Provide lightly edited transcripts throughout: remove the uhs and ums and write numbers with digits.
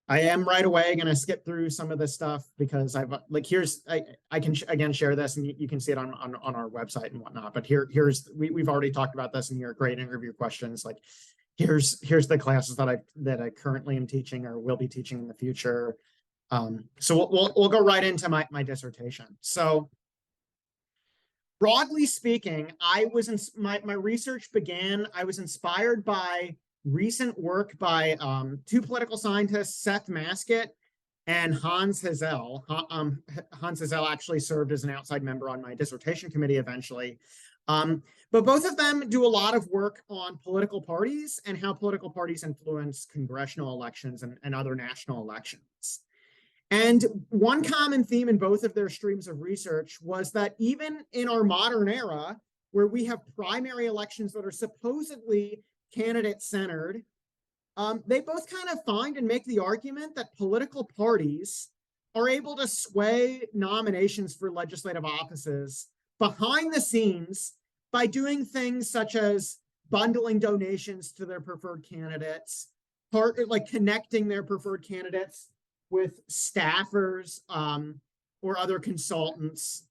I am right away going to skip through some of this stuff because I can again share this and you can see it on our website and whatnot. But we've already talked about this and here are great interview questions. Like here's the classes that I currently am teaching or will be teaching in the future. So we'll go right into my dissertation. So broadly speaking, I was inspired by recent work by two political scientists, Seth Maskett and Hans Hazel. Hans Hazel actually served as an outside member on my dissertation committee eventually. But both of them do a lot of work on political parties and how political parties influence congressional elections and other national elections. And one common theme in both of their streams of research was that even in our modern era, where we have primary elections that are supposedly candidate-centered, they both kind of find and make the argument that political parties are able to sway nominations for legislative offices behind the scenes by doing things such as bundling donations to their preferred candidates, like connecting their preferred candidates with staffers or other consultants,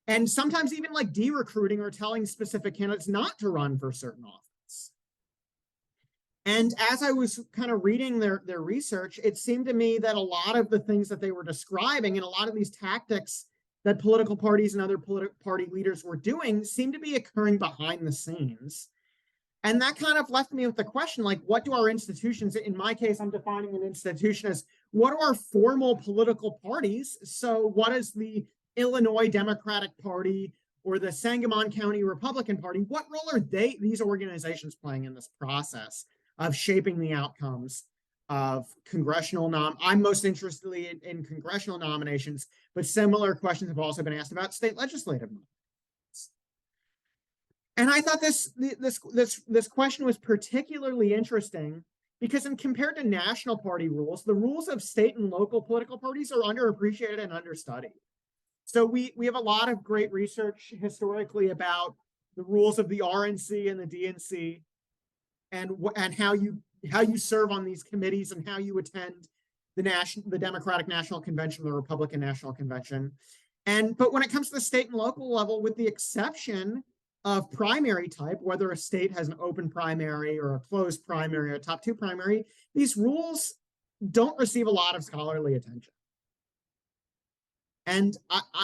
and sometimes even like de-recruiting or telling specific candidates not to run for certain office. And as I was kind of reading their research, it seemed to me that a lot of the things that they were describing and a lot of these tactics that political parties and other political party leaders were doing seemed to be occurring behind the scenes. And that kind of left me with the question, like, what do our institutions, in my case, I'm defining an institution as what are our formal political parties? So what is the Illinois Democratic Party or the Sangamon County Republican Party? What role are these organizations playing in this process of shaping the outcomes of congressional I'm most interested in congressional nominations, but similar questions have also been asked about state legislative nominations. And I thought this question was particularly interesting because compared to national party rules, the rules of state and local political parties are underappreciated and understudied. So we have a lot of great research historically about the rules of the RNC and the DNC and how you serve on these committees and how you attend the Democratic National Convention, the Republican National Convention. But when it comes to the state and local level, with the exception of primary type, whether a state has an open primary or a closed primary or a top two primary, these rules don't receive a lot of scholarly attention. And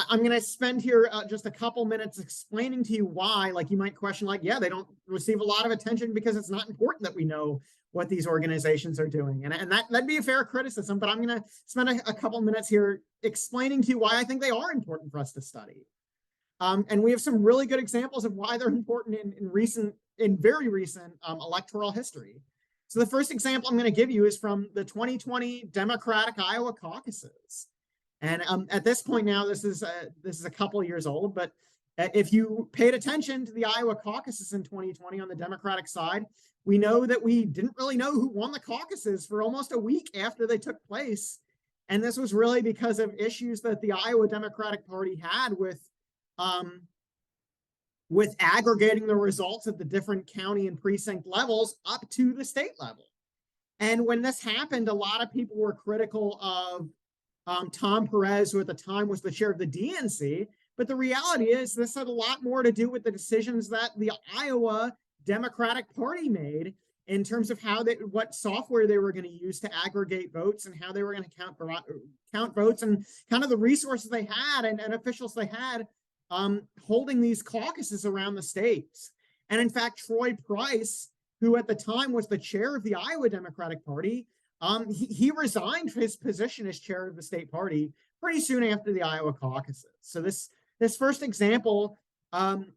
I'm going to spend here just a couple minutes explaining to you why. Like you might question, like, yeah, they don't receive a lot of attention because it's not important that we know what these organizations are doing. And that'd be a fair criticism, but I'm going to spend a couple minutes here explaining to you why I think they are important for us to study. And we have some really good examples of why they're important in very recent electoral history. So the first example I'm going to give you is from the 2020 Democratic Iowa caucuses. And at this point now, this is a couple years old, but if you paid attention to the Iowa caucuses in 2020 on the Democratic side, we know that we didn't really know who won the caucuses for almost a week after they took place. And this was really because of issues that the Iowa Democratic Party had with aggregating the results at the different county and precinct levels up to the state level. And when this happened, a lot of people were critical of Tom Perez, who at the time was the chair of the DNC. But the reality is this had a lot more to do with the decisions that the Iowa Democratic Party made in terms of what software they were going to use to aggregate votes and how they were going to count votes and kind of the resources they had and officials they had holding these caucuses around the states. And in fact, Troy Price, who at the time was the chair of the Iowa Democratic Party, he resigned his position as chair of the state party pretty soon after the Iowa caucuses. So this first example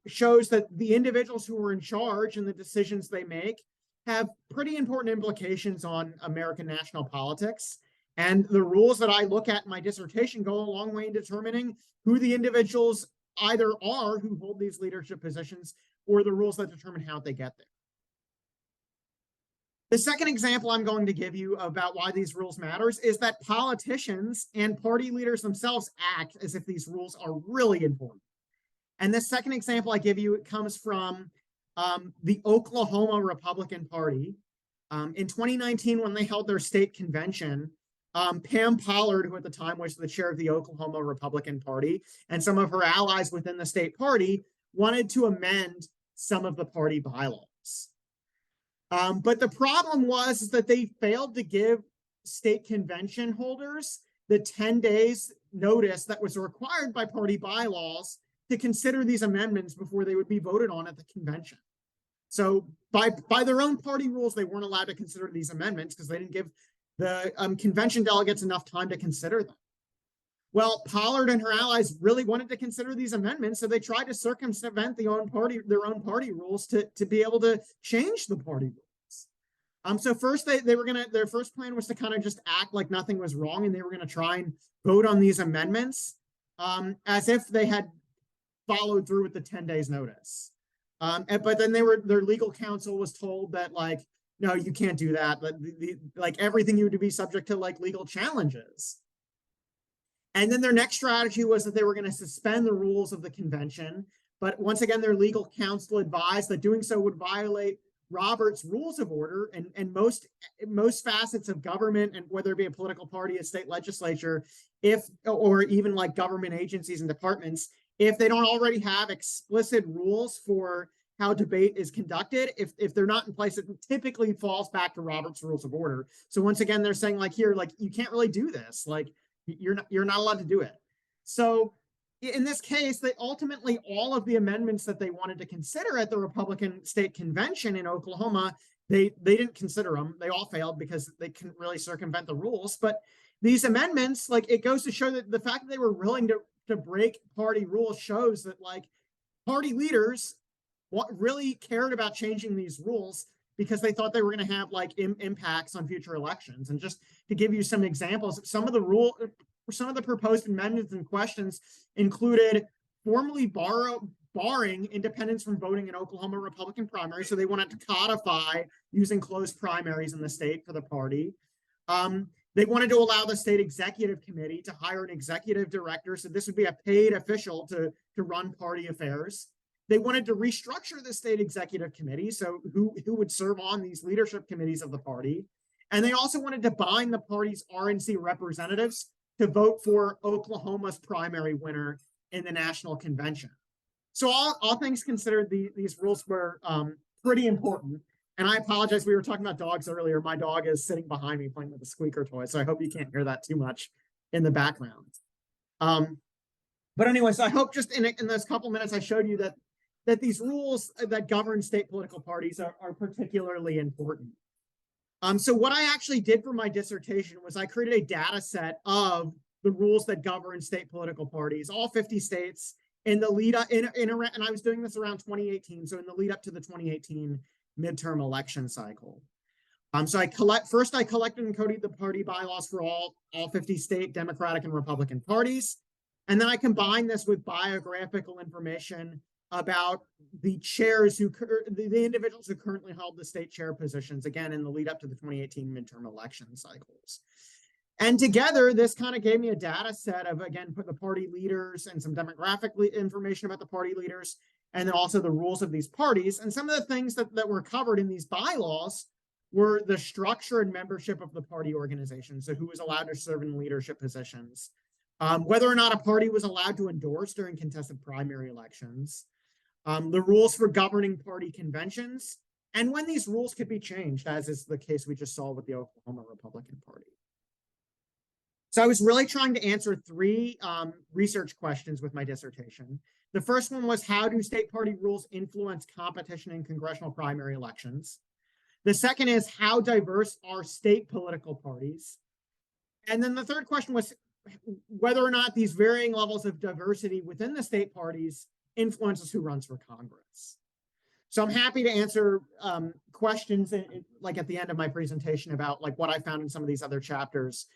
shows that the individuals who are in charge and the decisions they make have pretty important implications on American national politics. And the rules that I look at in my dissertation go a long way in determining who the individuals either are who hold these leadership positions or the rules that determine how they get there. The second example I'm going to give you about why these rules matters is that politicians and party leaders themselves act as if these rules are really important. And the second example I give you, it comes from the Oklahoma Republican Party. In 2019, when they held their state convention, Pam Pollard, who at the time was the chair of the Oklahoma Republican Party, and some of her allies within the state party wanted to amend some of the party bylaws. But the problem was that they failed to give state convention holders the 10 days notice that was required by party bylaws to consider these amendments before they would be voted on at the convention. So by their own party rules, they weren't allowed to consider these amendments because they didn't give the convention delegates enough time to consider them. Well, Pollard and her allies really wanted to consider these amendments, so they tried to circumvent their own party rules to be able to change the party rules. So first their first plan was to kind of just act like nothing was wrong, and they were gonna try and vote on these amendments as if they had followed through with the 10 days notice. But then their legal counsel was told that, like, no, you can't do that. Like everything you would be subject to like legal challenges. And then their next strategy was that they were going to suspend the rules of the convention. But once again, their legal counsel advised that doing so would violate Robert's Rules of Order and most facets of government, and whether it be a political party, a state legislature, or even like government agencies and departments, if they don't already have explicit rules for how debate is conducted, if they're not in place, it typically falls back to Robert's Rules of Order. So once again, they're saying like here, like you can't really do this. Like you're not allowed to do it. So in this case, they ultimately, all of the amendments that they wanted to consider at the Republican State Convention in Oklahoma, they didn't consider them. They all failed because they couldn't really circumvent the rules. But these amendments, like it goes to show that the fact that they were willing to break party rules shows that like party leaders really cared about changing these rules because they thought they were going to have like impacts on future elections. And just to give you some examples, some of the proposed amendments and questions included formally barring independents from voting in Oklahoma Republican primaries. So they wanted to codify using closed primaries in the state for the party. They wanted to allow the state executive committee to hire an executive director. So this would be a paid official to run party affairs. They wanted to restructure the state executive committee, so who would serve on these leadership committees of the party. And they also wanted to bind the party's RNC representatives to vote for Oklahoma's primary winner in the national convention. So all things considered, these rules were pretty important. And I apologize, we were talking about dogs earlier. My dog is sitting behind me playing with a squeaker toy, so I hope you can't hear that too much in the background. But anyway, so I hope just in those couple minutes I showed you that these rules that govern state political parties are particularly important. So what I actually did for my dissertation was I created a data set of the rules that govern state political parties, all 50 states, in the lead up, and I was doing this around 2018, so in the lead up to the 2018 midterm election cycle. So I collected and coded the party bylaws for all 50 state Democratic and Republican parties. And then I combined this with biographical information about the chairs the individuals who currently held the state chair positions, again, in the lead up to the 2018 midterm election cycles. And together, this kind of gave me a data set of, again, the party leaders and some demographic information about the party leaders, and then also the rules of these parties. And some of the things that were covered in these bylaws were the structure and membership of the party organization. So who was allowed to serve in leadership positions, whether or not a party was allowed to endorse during contested primary elections, the rules for governing party conventions, and when these rules could be changed, as is the case we just saw with the Oklahoma Republican Party. So I was really trying to answer three research questions with my dissertation. The first one was, how do state party rules influence competition in congressional primary elections? The second is, how diverse are state political parties? And then the third question was whether or not these varying levels of diversity within the state parties influences who runs for Congress. So I'm happy to answer questions like at the end of my presentation about like what I found in some of these other chapters.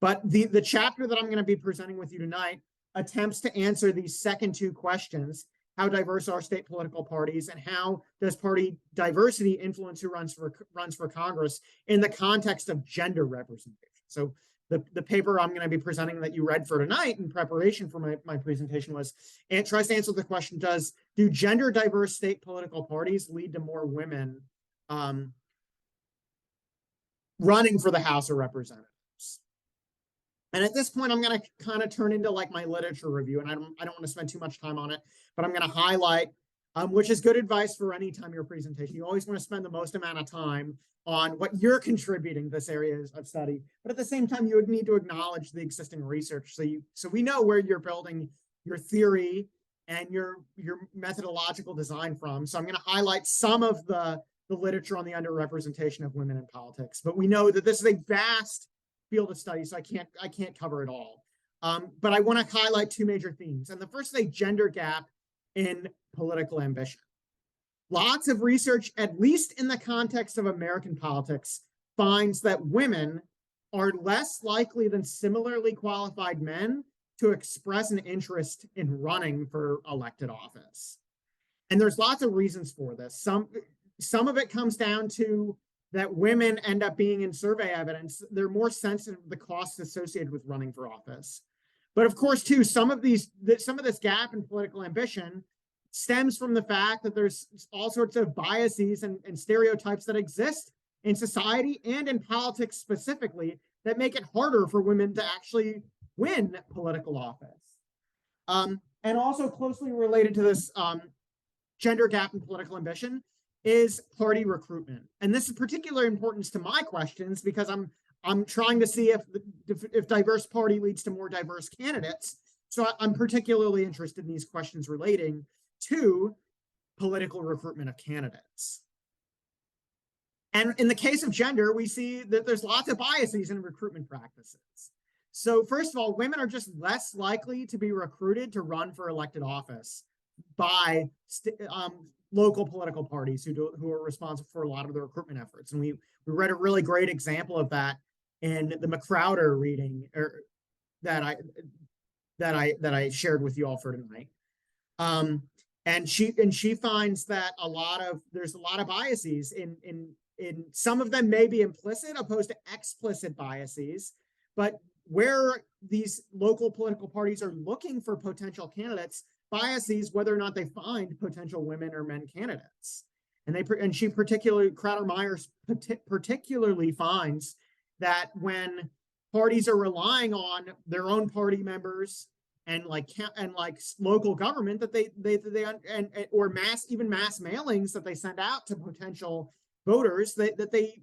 But the chapter that I'm going to be presenting with you tonight attempts to answer these second two questions: how diverse are state political parties, and how does party diversity influence who runs for Congress in the context of gender representation. So the paper I'm going to be presenting that you read for tonight in preparation for my presentation it tries to answer the question, do gender diverse state political parties lead to more women running for the House of Representatives? And at this point, I'm going to kind of turn into like my literature review, and I don't want to spend too much time on it, but I'm going to highlight, which is good advice for any time your presentation. You always want to spend the most amount of time on what you're contributing to this area of study, but at the same time, you would need to acknowledge the existing research, so we know where you're building your theory and your methodological design from. So I'm going to highlight some of the literature on the underrepresentation of women in politics, but we know that this is a vast field of study, so I can't cover it all. But I want to highlight two major themes. And the first is a gender gap in political ambition. Lots of research, at least in the context of American politics, finds that women are less likely than similarly qualified men to express an interest in running for elected office. And there's lots of reasons for this. Some of it comes down to that women end up being, in survey evidence, they're more sensitive to the costs associated with running for office. But of course, too, some of this gap in political ambition stems from the fact that there's all sorts of biases and stereotypes that exist in society and in politics specifically that make it harder for women to actually win political office. And also closely related to this gender gap in political ambition is party recruitment. And this is particular importance to my questions because I'm trying to see if diverse party leads to more diverse candidates. So I'm particularly interested in these questions relating to political recruitment of candidates. And in the case of gender, we see that there's lots of biases in recruitment practices. So first of all, women are just less likely to be recruited to run for elected office by local political parties who are responsible for a lot of the recruitment efforts. And we read a really great example of that in the McCrowder reading that I shared with you all for tonight. And she finds that there's a lot of biases in some of them may be implicit opposed to explicit biases, but where these local political parties are looking for potential candidates, biases whether or not they find potential women or men candidates. And she particularly, Crowder-Myers particularly finds that when parties are relying on their own party members and local government that they or mass mailings that they send out to potential voters that they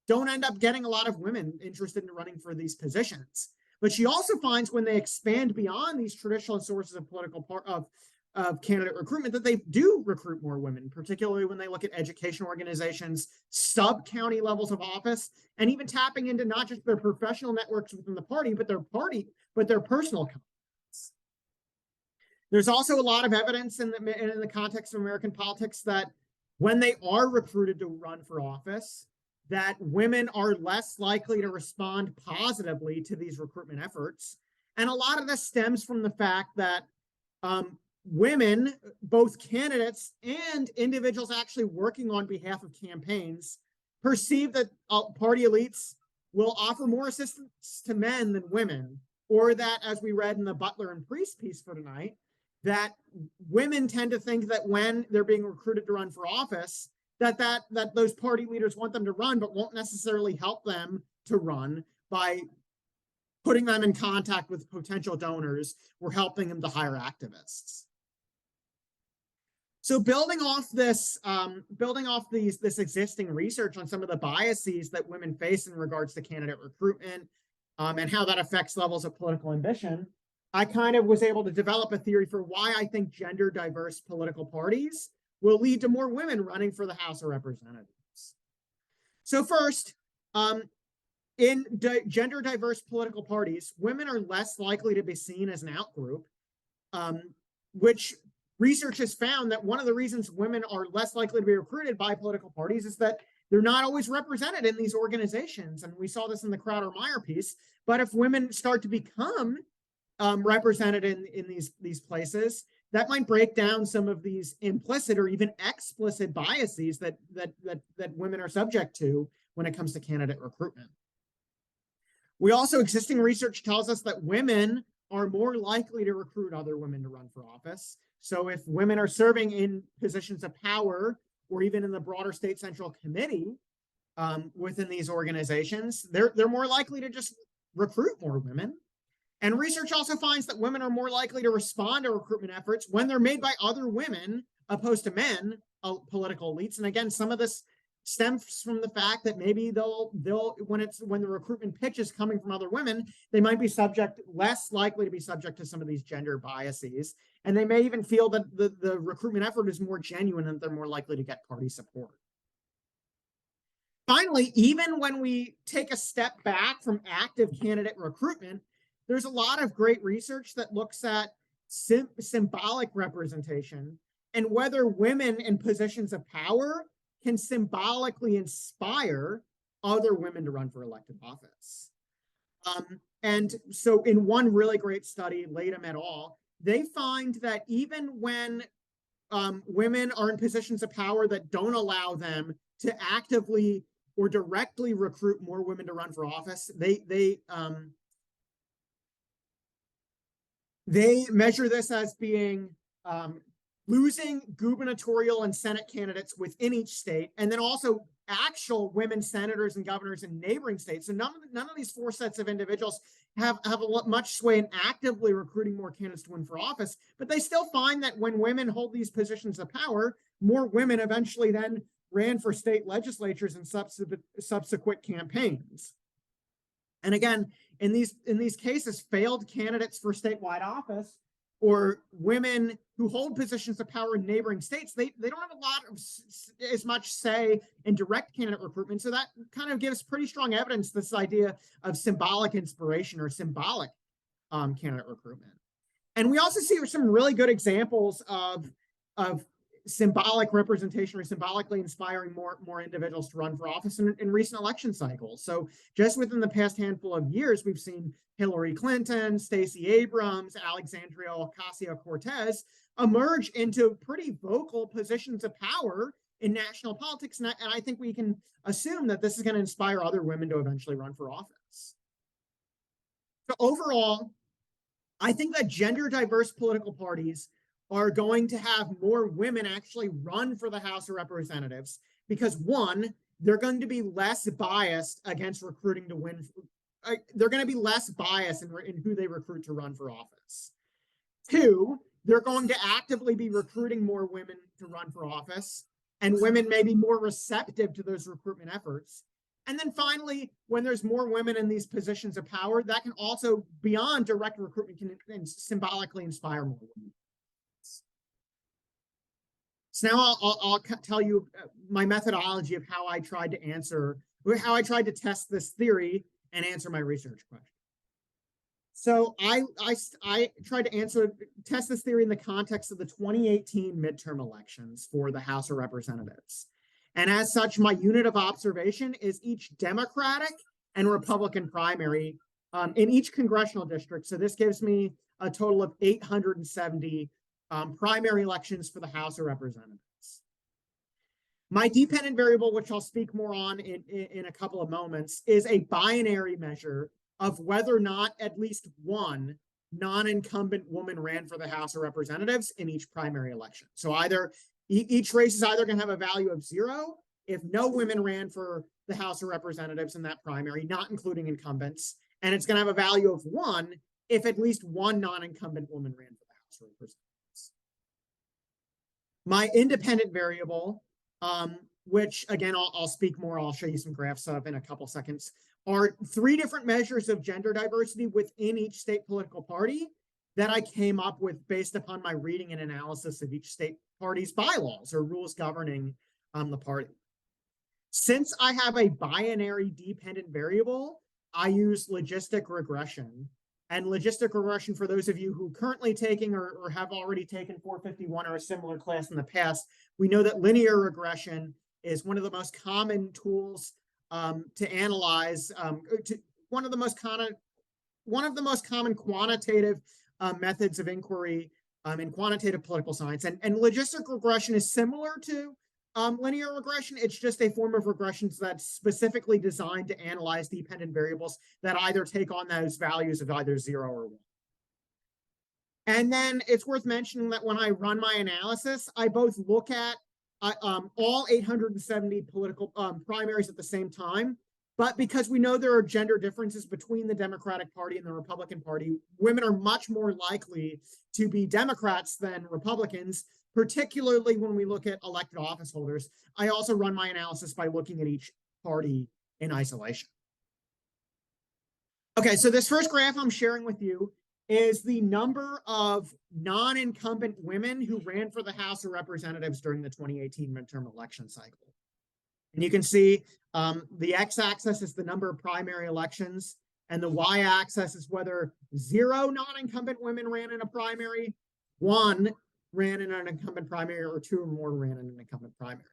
don't end up getting a lot of women interested in running for these positions. But she also finds when they expand beyond these traditional sources of of candidate recruitment that they do recruit more women, particularly when they look at education organizations, sub-county levels of office, and even tapping into not just their professional networks within the party, but their personal companies. There's also a lot of evidence in the context of American politics that when they are recruited to run for office, that women are less likely to respond positively to these recruitment efforts. And a lot of this stems from the fact that women, both candidates and individuals actually working on behalf of campaigns, perceive that party elites will offer more assistance to men than women, or that, as we read in the Butler and Priest piece for tonight, that women tend to think that when they're being recruited to run for office, that those party leaders want them to run, but won't necessarily help them to run by putting them in contact with potential donors or helping them to hire activists. So building off this existing research on some of the biases that women face in regards to candidate recruitment and how that affects levels of political ambition, I kind of was able to develop a theory for why I think gender diverse political parties will lead to more women running for the House of Representatives. So first, in gender diverse political parties, women are less likely to be seen as an outgroup, which research has found that one of the reasons women are less likely to be recruited by political parties is that they're not always represented in these organizations. And we saw this in the Crowder-Meyer piece. But if women start to become represented in these places, that might break down some of these implicit or even explicit biases that women are subject to when it comes to candidate recruitment. Existing research tells us that women are more likely to recruit other women to run for office. So if women are serving in positions of power or even in the broader state central committee within these organizations, they're more likely to just recruit more women. And research also finds that women are more likely to respond to recruitment efforts when they're made by other women opposed to men, political elites. And again, some of this stems from the fact that maybe they'll when the recruitment pitch is coming from other women, they might be less likely to be subject to some of these gender biases. And they may even feel that the recruitment effort is more genuine and they're more likely to get party support. Finally, even when we take a step back from active candidate recruitment, there's a lot of great research that looks at symbolic representation and whether women in positions of power can symbolically inspire other women to run for elected office. And so in one really great study, Latham et al., they find that even when women are in positions of power that don't allow them to actively or directly recruit more women to run for office, they measure this as being losing gubernatorial and Senate candidates within each state, and then also actual women senators and governors in neighboring states. So none of these four sets of individuals have much sway in actively recruiting more candidates to win for office, but they still find that when women hold these positions of power, more women eventually then ran for state legislatures and subsequent campaigns. And again, in these cases, failed candidates for statewide office or women who hold positions of power in neighboring states, they don't have a lot of as much say in direct candidate recruitment. So that kind of gives pretty strong evidence, this idea of symbolic inspiration or symbolic candidate recruitment. And we also see some really good examples of symbolic representation or symbolically inspiring more individuals to run for office in recent election cycles. So just within the past handful of years, we've seen Hillary Clinton, Stacey Abrams, Alexandria Ocasio-Cortez emerge into pretty vocal positions of power in national politics. And I think we can assume that this is going to inspire other women to eventually run for office. So overall, I think that gender diverse political parties are going to have more women actually run for the House of Representatives because, one, they're going to be less biased against recruiting to win. They're going to be less biased in who they recruit to run for office. Two, they're going to actively be recruiting more women to run for office, and women may be more receptive to those recruitment efforts. And then finally, when there's more women in these positions of power, that can also, beyond direct recruitment, can symbolically inspire more women. So now I'll tell you my methodology of how I tried to test this theory and answer my research question. So I tried to test this theory in the context of the 2018 midterm elections for the House of Representatives. And as such, my unit of observation is each Democratic and Republican primary in each congressional district. So this gives me a total of 870 primary elections for the House of Representatives. My dependent variable, which I'll speak more on in a couple of moments, is a binary measure of whether or not at least one non-incumbent woman ran for the House of Representatives in each primary election. So either each race is either going to have a value of 0 if no women ran for the House of Representatives in that primary, not including incumbents, and it's going to have a value of 1 if at least one non-incumbent woman ran for the House of Representatives. My independent variable, which again, I'll speak more, I'll show you some graphs of in a couple seconds, are 3 different measures of gender diversity within each state political party that I came up with based upon my reading and analysis of each state party's bylaws or rules governing the party. Since I have a binary dependent variable, I use logistic regression. And logistic regression, for those of you who are currently taking or have already taken 451 or a similar class in the past, we know that linear regression is one of the most common tools to analyze, one of the most common quantitative methods of inquiry in quantitative political science. And logistic regression is similar to linear regression. It's just a form of regressions that's specifically designed to analyze dependent variables that either take on those values of either 0 or 1. And then it's worth mentioning that when I run my analysis, I both look at all 870 political primaries at the same time, But because we know there are gender differences between the Democratic Party and the Republican Party, women are much more likely to be Democrats than Republicans, particularly when we look at elected office holders. I also run my analysis by looking at each party in isolation. Okay, so this first graph I'm sharing with you is the number of non-incumbent women who ran for the House of Representatives during the 2018 midterm election cycle. And you can see the x-axis is the number of primary elections, and the y-axis is whether 0 non-incumbent women ran in a primary, 1 ran in an incumbent primary, or 2 or more ran in an incumbent primary.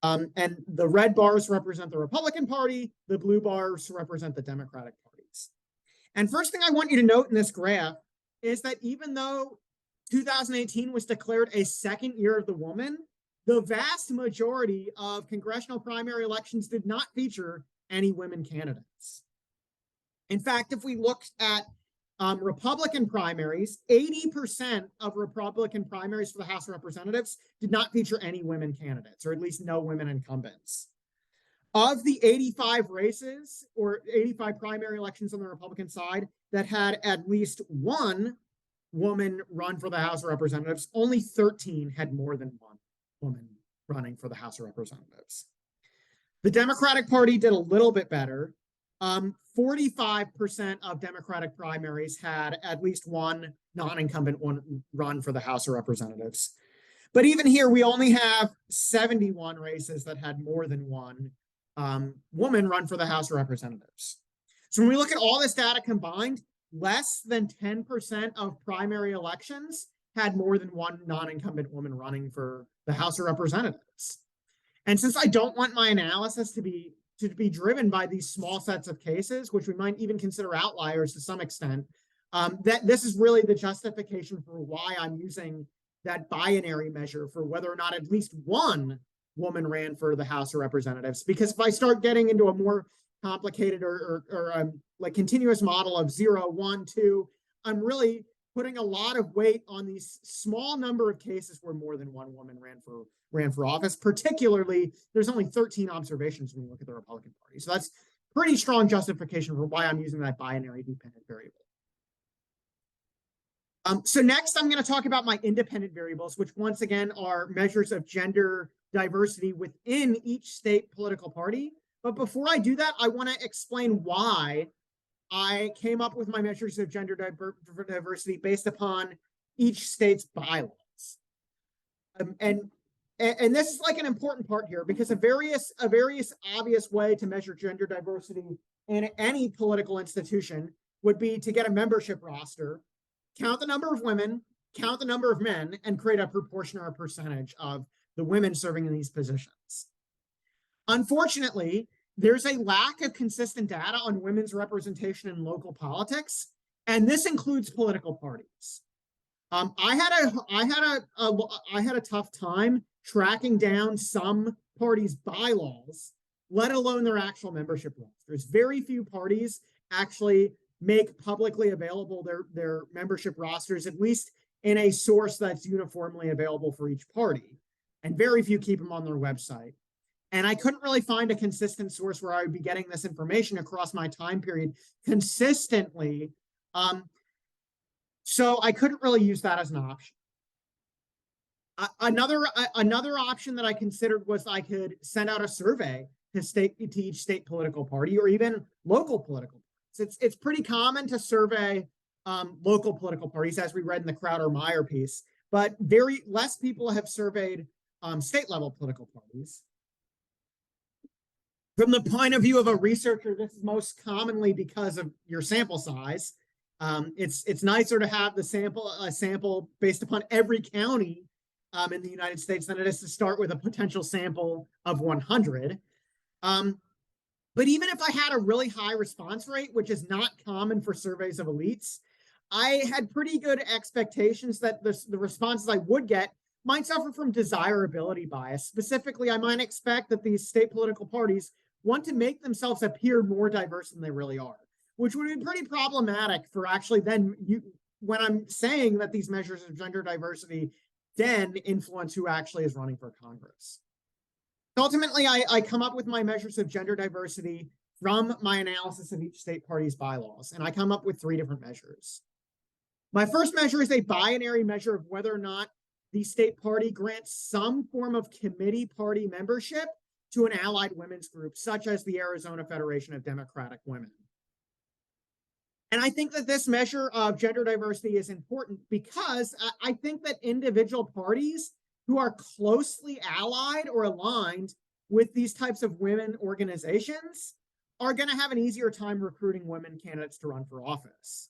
And the red bars represent the Republican Party, the blue bars represent the Democratic parties. And first thing I want you to note in this graph is that even though 2018 was declared a second year of the woman, the vast majority of congressional primary elections did not feature any women candidates. In fact, if we looked at Republican primaries, 80% of Republican primaries for the House of Representatives did not feature any women candidates, or at least no women incumbents. Of the 85 races or 85 primary elections on the Republican side that had at least one woman run for the House of Representatives, only 13 had more than one woman running for the House of Representatives. The Democratic Party did a little bit better. 45% of Democratic primaries had at least one non-incumbent run for the House of Representatives. But even here, we only have 71 races that had more than one woman run for the House of Representatives. So when we look at all this data combined, less than 10% of primary elections had more than one non-incumbent woman running for the House of Representatives. And since I don't want my analysis to be driven by these small sets of cases, which we might even consider outliers to some extent, that this is really the justification for why I'm using that binary measure for whether or not at least one woman ran for the House of Representatives. Because if I start getting into a more complicated or like continuous model of 0, 1, 2, I'm really putting a lot of weight on these small number of cases where more than one woman ran for office. Particularly, there's only 13 observations when you look at the Republican Party. So that's pretty strong justification for why I'm using that binary dependent variable. So next, I'm going to talk about my independent variables, which once again are measures of gender diversity within each state political party. But before I do that, I want to explain why I came up with my measures of gender diversity based upon each state's bylaws. And this is like an important part here, because a various obvious way to measure gender diversity in any political institution would be to get a membership roster, count the number of women, count the number of men, and create a proportion or a percentage of the women serving in these positions. Unfortunately, there's a lack of consistent data on women's representation in local politics, and this includes political parties. I had a tough time tracking down some parties' bylaws, let alone their actual membership rosters. Very few parties actually make publicly available their membership rosters, at least in a source that's uniformly available for each party, and very few keep them on their website. And I couldn't really find a consistent source where I would be getting this information across my time period consistently. So I couldn't really use that as an option. Another option that I considered was I could send out a survey to each state political party, or even local political parties. It's pretty common to survey local political parties, as we read in the Crowder-Meyer piece, but less people have surveyed state level political parties. From the point of view of a researcher, this is most commonly because of your sample size. It's nicer to have a sample based upon every county in the United States than it is to start with a potential sample of 100. But even if I had a really high response rate, which is not common for surveys of elites, I had pretty good expectations that the responses I would get might suffer from desirability bias. Specifically, I might expect that these state political parties want to make themselves appear more diverse than they really are, which would be pretty problematic for actually then when I'm saying that these measures of gender diversity then influence who actually is running for Congress. Ultimately, I come up with my measures of gender diversity from my analysis of each state party's bylaws, and I come up with 3 different measures. My first measure is a binary measure of whether or not the state party grants some form of committee party membership to an allied women's group, such as the Arizona Federation of Democratic Women. And I think that this measure of gender diversity is important because I think that individual parties who are closely allied or aligned with these types of women organizations are going to have an easier time recruiting women candidates to run for office.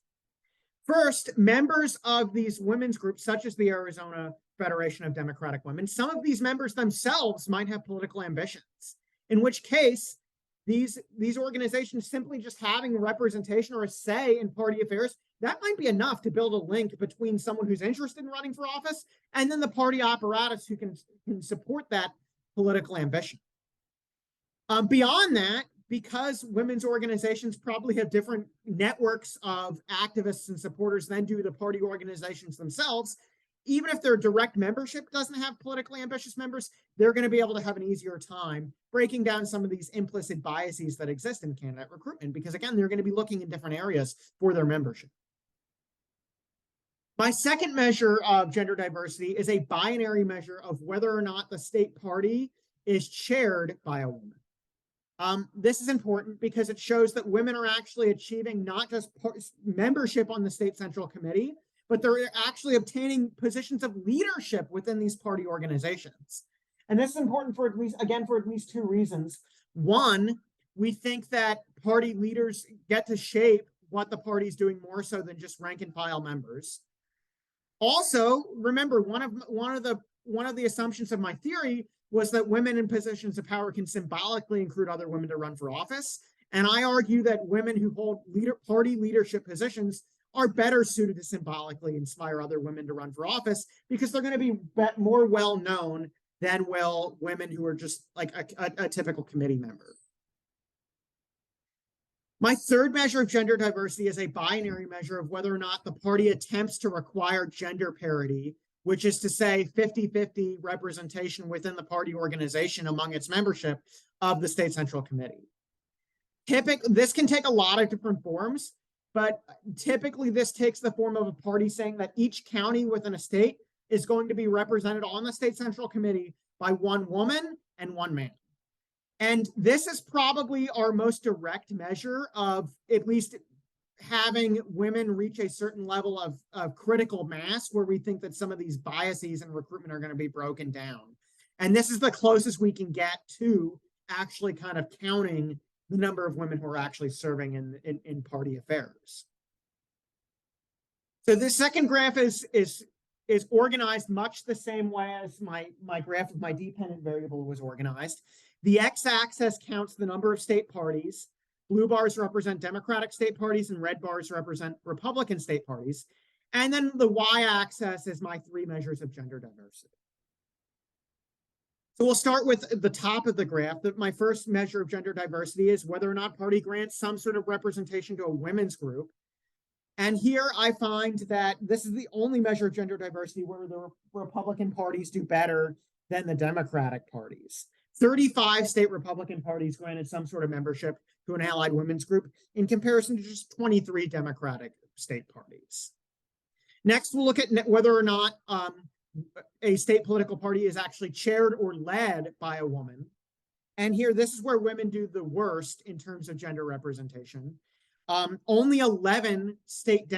First, members of these women's groups, such as the Arizona Federation of Democratic Women, some of these members themselves might have political ambitions, in which case these organizations simply just having representation or a say in party affairs, that might be enough to build a link between someone who's interested in running for office and then the party apparatus who can support that political ambition. Beyond that, because women's organizations probably have different networks of activists and supporters than do the party organizations themselves, even if their direct membership doesn't have politically ambitious members, they're going to be able to have an easier time breaking down some of these implicit biases that exist in candidate recruitment, because again, they're going to be looking in different areas for their membership. My second measure of gender diversity is a binary measure of whether or not the state party is chaired by a woman. This is important because it shows that women are actually achieving not just membership on the state central committee, but they're actually obtaining positions of leadership within these party organizations. And this is important for at least 2 reasons. One, we think that party leaders get to shape what the party is doing more so than just rank and file members. Also, remember, one of the assumptions of my theory was that women in positions of power can symbolically recruit other women to run for office. And I argue that women who hold party leadership positions are better suited to symbolically inspire other women to run for office because they're going to be more well known than will women who are just like a typical committee member. My third measure of gender diversity is a binary measure of whether or not the party attempts to require gender parity, which is to say 50-50 representation within the party organization among its membership of the state central committee. This can take a lot of different forms, but typically this takes the form of a party saying that each county within a state is going to be represented on the state central committee by 1 woman and 1 man. And this is probably our most direct measure of at least having women reach a certain level of critical mass where we think that some of these biases in recruitment are going to be broken down. And this is the closest we can get to actually kind of counting the number of women who are actually serving in party affairs. So this second graph is organized much the same way as my graph of my dependent variable was organized. The x-axis counts the number of state parties. Blue bars represent Democratic state parties and red bars represent Republican state parties. And then the y-axis is my 3 measures of gender diversity. So we'll start with the top of the graph. My first measure of gender diversity is whether or not party grants some sort of representation to a women's group. And here I find that this is the only measure of gender diversity where the Republican parties do better than the Democratic parties. 35 state Republican parties granted some sort of membership to an allied women's group in comparison to just 23 Democratic state parties. Next, we'll look at whether or not a state political party is actually chaired or led by a woman. And here, this is where women do the worst in terms of gender representation. Only 11 state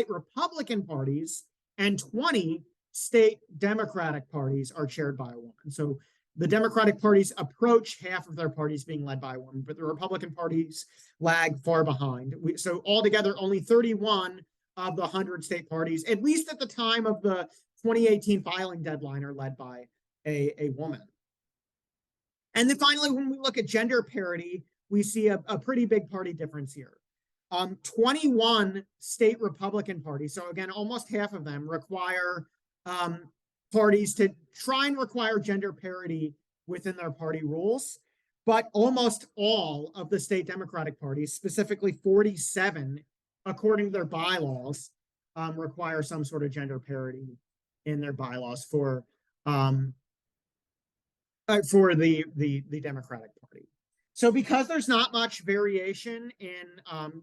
Republican parties and 20 state Democratic parties are chaired by a woman. So the Democratic parties approach half of their parties being led by a woman, but the Republican parties lag far behind. So altogether, only 31 of the 100 state parties, at least at the time of the 2018 filing deadline, are led by a woman. And then finally, when we look at gender parity, we see a pretty big party difference here. 21 state Republican parties, so again, almost half of them, require parties to try and require gender parity within their party rules. But almost all of the state Democratic parties, specifically 47, according to their bylaws, require some sort of gender parity in their bylaws for the Democratic Party. So because there's not much variation in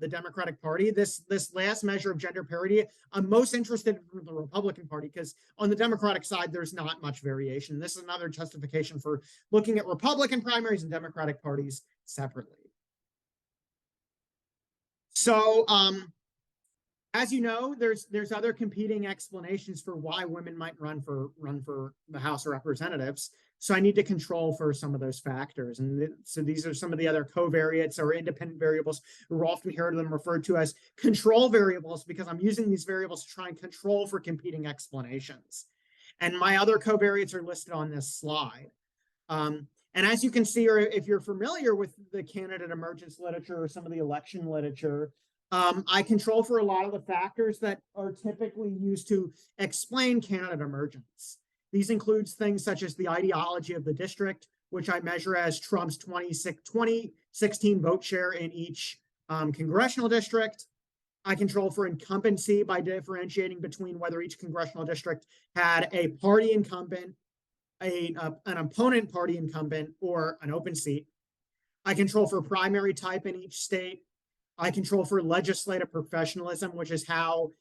the Democratic Party, this last measure of gender parity, I'm most interested in the Republican Party because on the Democratic side, there's not much variation. This is another justification for looking at Republican primaries and Democratic parties separately. So as you know, there's other competing explanations for why women might run for the House of Representatives. So I need to control for some of those factors. And so these are some of the other covariates or independent variables. We're often heard them referred to as control variables because I'm using these variables to try and control for competing explanations. And my other covariates are listed on this slide. And as you can see, or if you're familiar with the candidate emergence literature or some of the election literature, I control for a lot of the factors that are typically used to explain candidate emergence. These include things such as the ideology of the district, which I measure as Trump's 2016 vote share in each congressional district. I control for incumbency by differentiating between whether each congressional district had a party incumbent, an opponent party incumbent, or an open seat. I control for primary type in each state. I control for legislative professionalism, which is how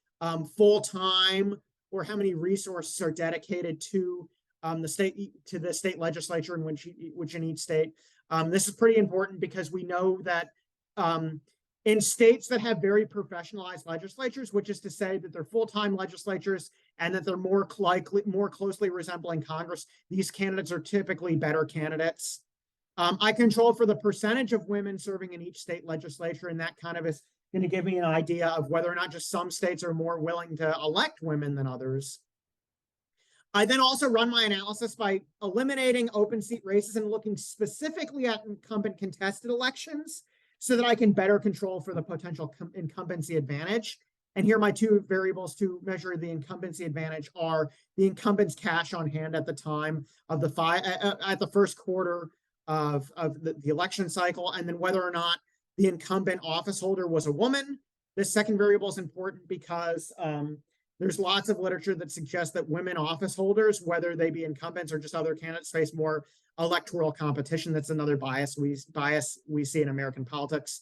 full-time or how many resources are dedicated to the state legislature in which in each state. This is pretty important because we know that in states that have very professionalized legislatures, which is to say that they're full-time legislatures and that they're more closely resembling Congress, these candidates are typically better candidates. I control for the percentage of women serving in each state legislature, and that kind of is going to give me an idea of whether or not just some states are more willing to elect women than others. I then also run my analysis by eliminating open seat races and looking specifically at incumbent contested elections so that I can better control for the potential incumbency advantage. And here my two variables to measure the incumbency advantage are the incumbent's cash on hand at the time of the first quarter of the election cycle, and then whether or not the incumbent office holder was a woman. This second variable is important because there's lots of literature that suggests that women office holders, whether they be incumbents or just other candidates, face more electoral competition. That's another bias we see in American politics.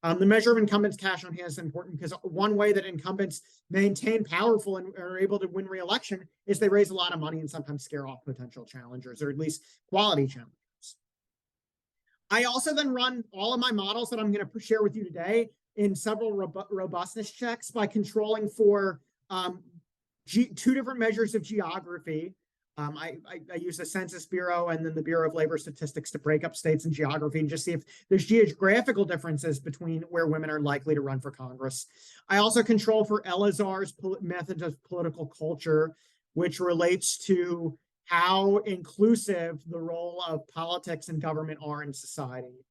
The measure of incumbents' cash on hand is important because one way that incumbents maintain powerful and are able to win re-election is they raise a lot of money and sometimes scare off potential challengers, or at least quality challengers. I also then run all of my models that I'm going to share with you today in several robustness checks by controlling for two different measures of geography. I use the Census Bureau and then the Bureau of Labor Statistics to break up states and geography and just see if there's geographical differences between where women are likely to run for Congress. I also control for Elazar's method of political culture, which relates to how inclusive the role of politics and government are in society.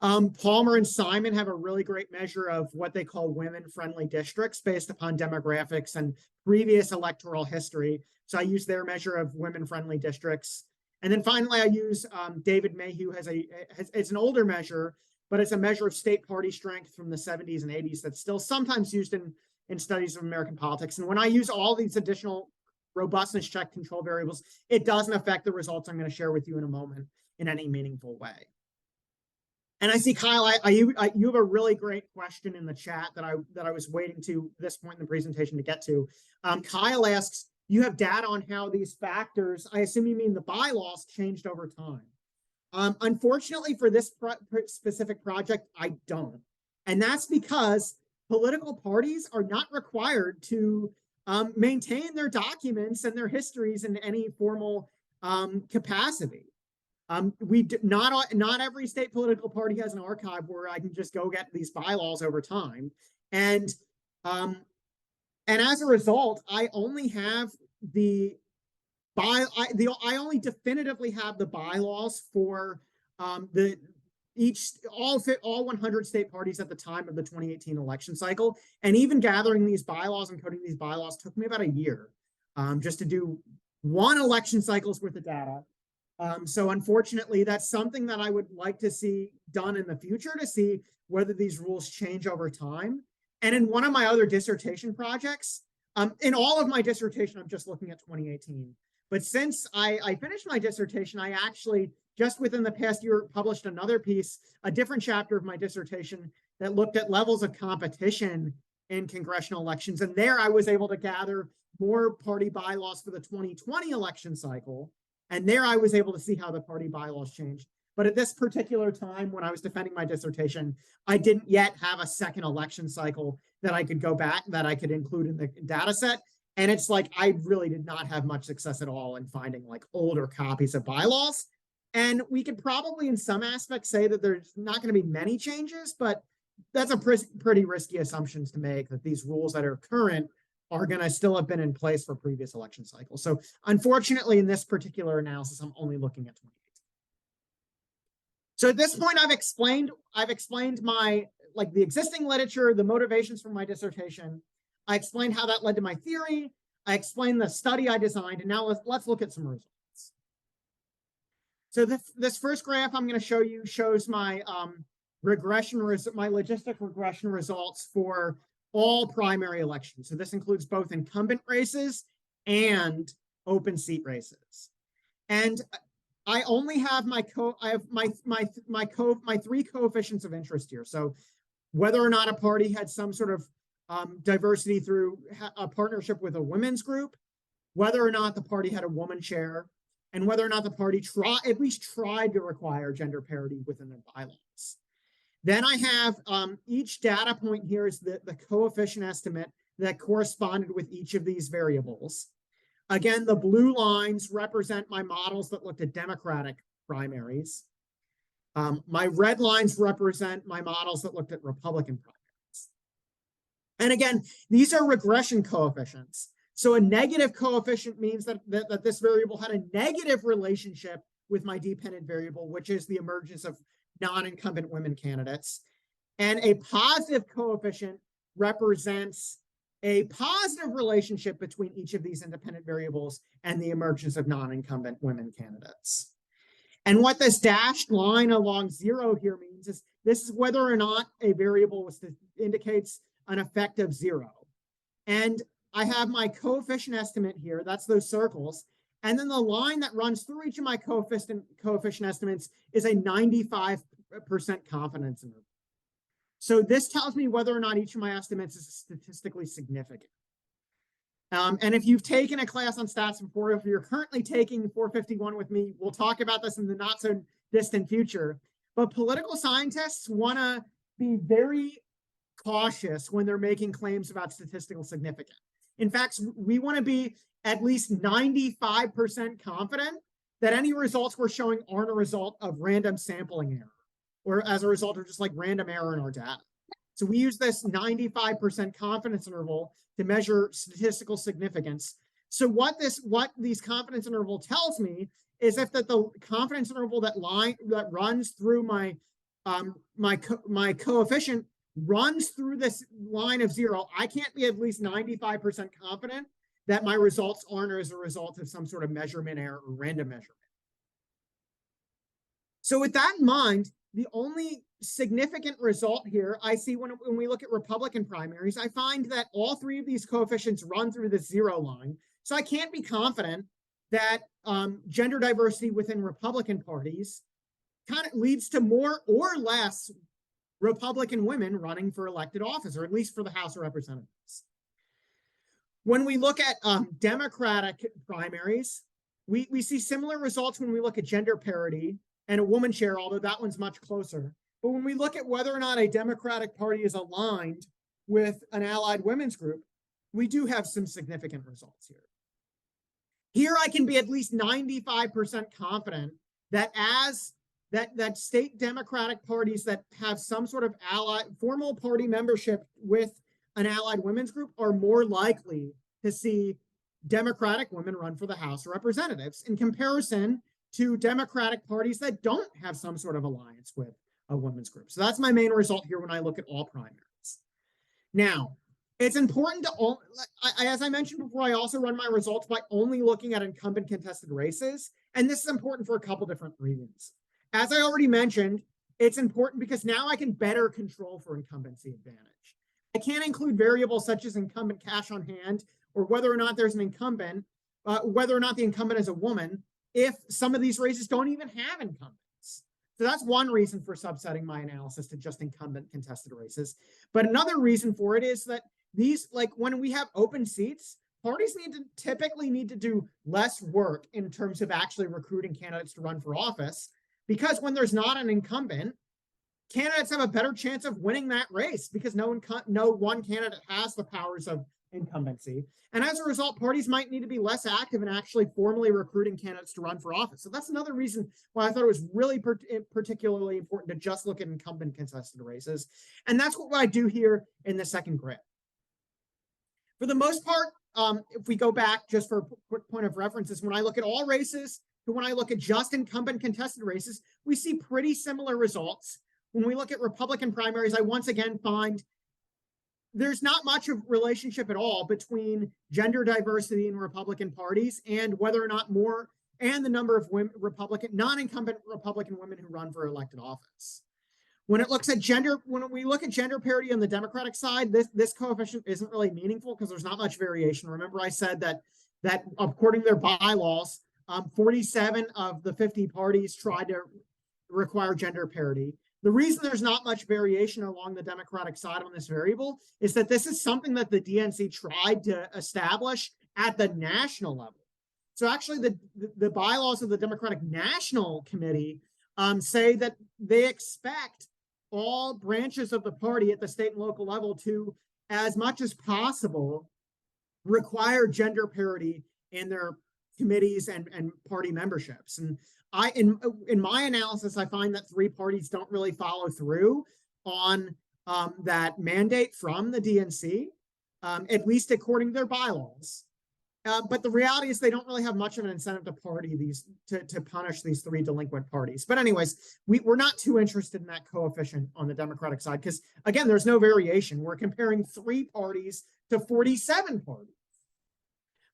Palmer and Simon have a really great measure of what they call women-friendly districts based upon demographics and previous electoral history. So I use their measure of women-friendly districts. And then finally, I use David Mayhew it's an older measure, but it's a measure of state party strength from the 70s and 80s that's still sometimes used in studies of American politics. And when I use all these additional robustness check control variables, it doesn't affect the results I'm going to share with you in a moment in any meaningful way. And I see, Kyle, you have a really great question in the chat that I was waiting to this point in the presentation to get to. Kyle asks, you have data on how these factors, I assume you mean the bylaws, changed over time. Unfortunately for this specific project, I don't. And that's because political parties are not required to maintain their documents and their histories in any formal capacity. Not every state political party has an archive where I can just go get these bylaws over time, and as a result, I only have I only definitively have the bylaws for all 100 state parties at the time of the 2018 election cycle, and even gathering these bylaws and coding these bylaws took me about a year just to do one election cycle's worth of data. So unfortunately, that's something that I would like to see done in the future to see whether these rules change over time. And in one of my other dissertation projects, in all of my dissertation, I'm just looking at 2018. But since I finished my dissertation, I actually just within the past year, published another piece, a different chapter of my dissertation that looked at levels of competition in congressional elections. And there I was able to gather more party bylaws for the 2020 election cycle. And there I was able to see how the party bylaws changed. But at this particular time, when I was defending my dissertation, I didn't yet have a second election cycle that I could go back, that I could include in the data set. And it's like, I really did not have much success at all in finding like older copies of bylaws. And we could probably in some aspects say that there's not going to be many changes, but that's a pretty risky assumptions to make, that these rules that are current are going to still have been in place for previous election cycles. So unfortunately, in this particular analysis, I'm only looking at 2018. So at this point, I've explained my, like, the existing literature, the motivations for my dissertation. I explained how that led to my theory. I explained the study I designed, and now let's look at some results. So this first graph I'm going to show you shows my my logistic regression results for all primary elections. So this includes both incumbent races and open seat races. And I only have my three coefficients of interest here. So whether or not a party had some sort of diversity through a partnership with a women's group, whether or not the party had a woman chair, and whether or not the party at least tried to require gender parity within their bylaws. Then I have each data point here is the coefficient estimate that corresponded with each of these variables. Again, the blue lines represent my models that looked at Democratic primaries. My red lines represent my models that looked at Republican primaries. And again, these are regression coefficients. So a negative coefficient means that this variable had a negative relationship with my dependent variable, which is the emergence of non-incumbent women candidates. And a positive coefficient represents a positive relationship between each of these independent variables and the emergence of non-incumbent women candidates. And what this dashed line along 0 here means is this is whether or not a variable indicates an effect of 0. And I have my coefficient estimate here, that's those circles. And then the line that runs through each of my coefficient estimates is a 95% confidence interval. So this tells me whether or not each of my estimates is statistically significant. And if you've taken a class on stats before, if you're currently taking 451 with me, we'll talk about this in the not so distant future. But political scientists want to be very cautious when they're making claims about statistical significance. In fact, we want to be at least 95% confident that any results we're showing aren't a result of random sampling error, or as a result of just like random error in our data. So we use this 95% confidence interval to measure statistical significance. So what these confidence interval tells me is if that the confidence interval that runs through my coefficient runs through this line of 0, I can't be at least 95% confident that my results aren't as a result of some sort of measurement error or random measurement. So with that in mind, the only significant result here I see when we look at Republican primaries, I find that all three of these coefficients run through the 0 line. So I can't be confident that gender diversity within Republican parties kind of leads to more or less Republican women running for elected office, or at least for the House of Representatives. When we look at Democratic primaries, we see similar results when we look at gender parity and a woman chair, although that one's much closer. But when we look at whether or not a Democratic Party is aligned with an allied women's group, we do have some significant results here. Here I can be at least 95% confident that that state Democratic parties that have some sort of formal party membership with an allied women's group are more likely to see Democratic women run for the House of Representatives in comparison to Democratic parties that don't have some sort of alliance with a women's group. So that's my main result here when I look at all primaries. Now, it's important to, as I mentioned before, I also run my results by only looking at incumbent contested races. And this is important for a couple different reasons. As I already mentioned, it's important because now I can better control for incumbency advantage. I can't include variables such as incumbent cash on hand, or whether or not there's an incumbent, whether or not the incumbent is a woman, if some of these races don't even have incumbents. So that's one reason for subsetting my analysis to just incumbent contested races. But another reason for it is that these, like when we have open seats, parties typically need to do less work in terms of actually recruiting candidates to run for office, because when there's not an incumbent, candidates have a better chance of winning that race because no one candidate has the powers of incumbency. And as a result, parties might need to be less active in actually formally recruiting candidates to run for office. So that's another reason why I thought it was really particularly important to just look at incumbent contested races. And that's what I do here in the second grid. For the most part, if we go back just for a quick point of references, when I look at all races to when I look at just incumbent contested races, we see pretty similar results. When we look at Republican primaries, I once again find there's not much of relationship at all between gender diversity in Republican parties and whether or not more, and the number of women, non-incumbent Republican women who run for elected office. When it looks at gender, when we look at gender parity on the Democratic side, this coefficient isn't really meaningful because there's not much variation. Remember, I said that according to their bylaws, 47 of the 50 parties tried to require gender parity. The reason there's not much variation along the Democratic side on this variable is that this is something that the DNC tried to establish at the national level. So actually the bylaws of the Democratic National Committee say that they expect all branches of the party at the state and local level to, as much as possible, require gender parity in their committees and party memberships. And in my analysis, I find that three parties don't really follow through on that mandate from the DNC, at least according to their bylaws. But the reality is they don't really have much of an incentive to punish these three delinquent parties. But anyways, we're not too interested in that coefficient on the Democratic side because, again, there's no variation. We're comparing 3 parties to 47 parties.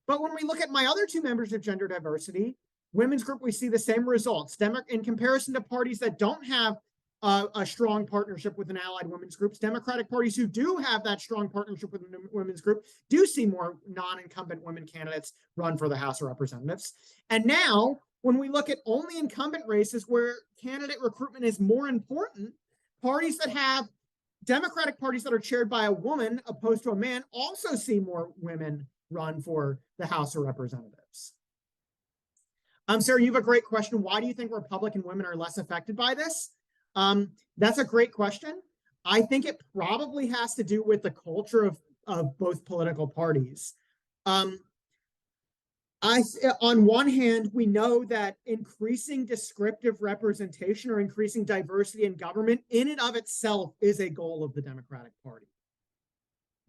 But when we look at my other 2 members of gender diversity, women's group, we see the same results. In comparison to parties that don't have a strong partnership with an allied women's groups, Democratic parties who do have that strong partnership with a women's group do see more non-incumbent women candidates run for the House of Representatives. And now, when we look at only incumbent races where candidate recruitment is more important, parties that have Democratic parties that are chaired by a woman opposed to a man also see more women run for the House of Representatives. Sarah, you have a great question. Why do you think Republican women are less affected by this? That's a great question. I think it probably has to do with the culture of both political parties. On one hand, we know that increasing descriptive representation or increasing diversity in government in and of itself is a goal of the Democratic Party.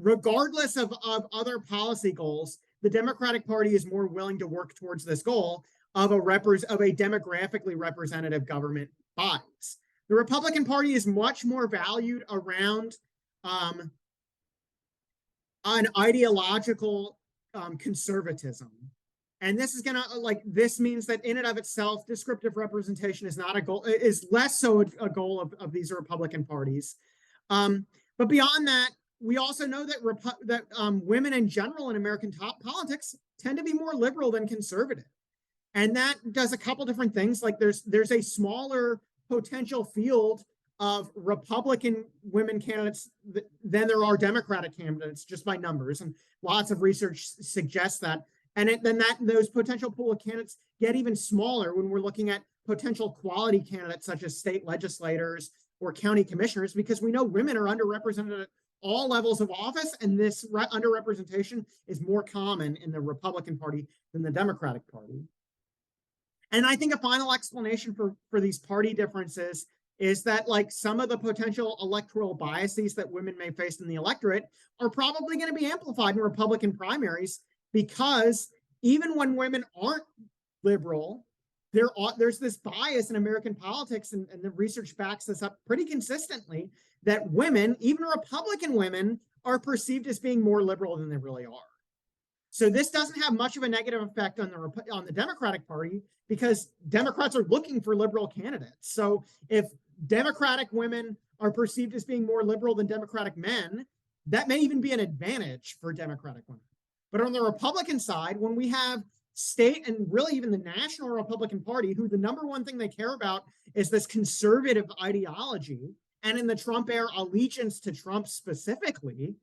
Regardless of other policy goals, the Democratic Party is more willing to work towards this goal of a demographically representative government bodies. The Republican Party is much more valued around an ideological conservatism. And this is this means that in and of itself, descriptive representation is not a goal, is less so a goal of these Republican parties. But beyond that, we also know that women in general in American top politics tend to be more liberal than conservative. And that does a couple different things. Like there's a smaller potential field of Republican women candidates than there are Democratic candidates just by numbers. And lots of research suggests that. And then those potential pool of candidates get even smaller when we're looking at potential quality candidates such as state legislators or county commissioners, because we know women are underrepresented at all levels of office, and this underrepresentation is more common in the Republican Party than the Democratic Party. And I think a final explanation for these party differences is that some of the potential electoral biases that women may face in the electorate are probably going to be amplified in Republican primaries, because even when women aren't liberal, there's this bias in American politics, and the research backs this up pretty consistently, that women, even Republican women, are perceived as being more liberal than they really are. So this doesn't have much of a negative effect on the Democratic Party, because Democrats are looking for liberal candidates. So if Democratic women are perceived as being more liberal than Democratic men, that may even be an advantage for Democratic women. But on the Republican side, when we have state and really even the national Republican Party, who the number one thing they care about is this conservative ideology, and in the Trump era, allegiance to Trump specifically,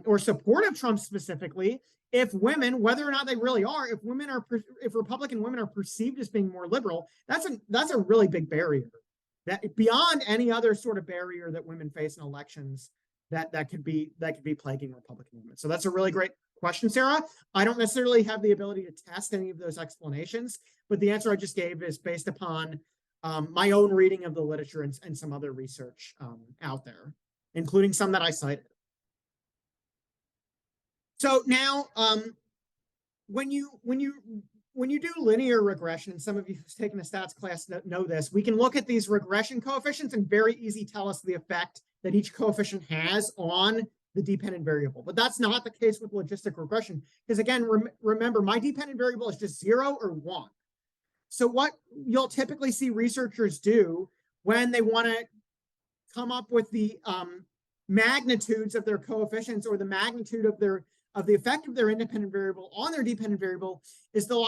or support of Trump specifically, if women, whether or not they really are, if Republican women are perceived as being more liberal, that's a really big barrier, that beyond any other sort of barrier that women face in elections, that could be plaguing Republican women. So that's a really great question, Sarah. I don't necessarily have the ability to test any of those explanations, but the answer I just gave is based upon my own reading of the literature and some other research out there, including some that I cited. So now, when you do linear regression, some of you who's taken a stats class know this, we can look at these regression coefficients and very easy tell us the effect that each coefficient has on the dependent variable. But that's not the case with logistic regression, because again, remember, my dependent variable is just 0 or 1. So what you'll typically see researchers do when they want to come up with the magnitudes of their coefficients, or the magnitude of the effect of their independent variable on their dependent variable, is they'll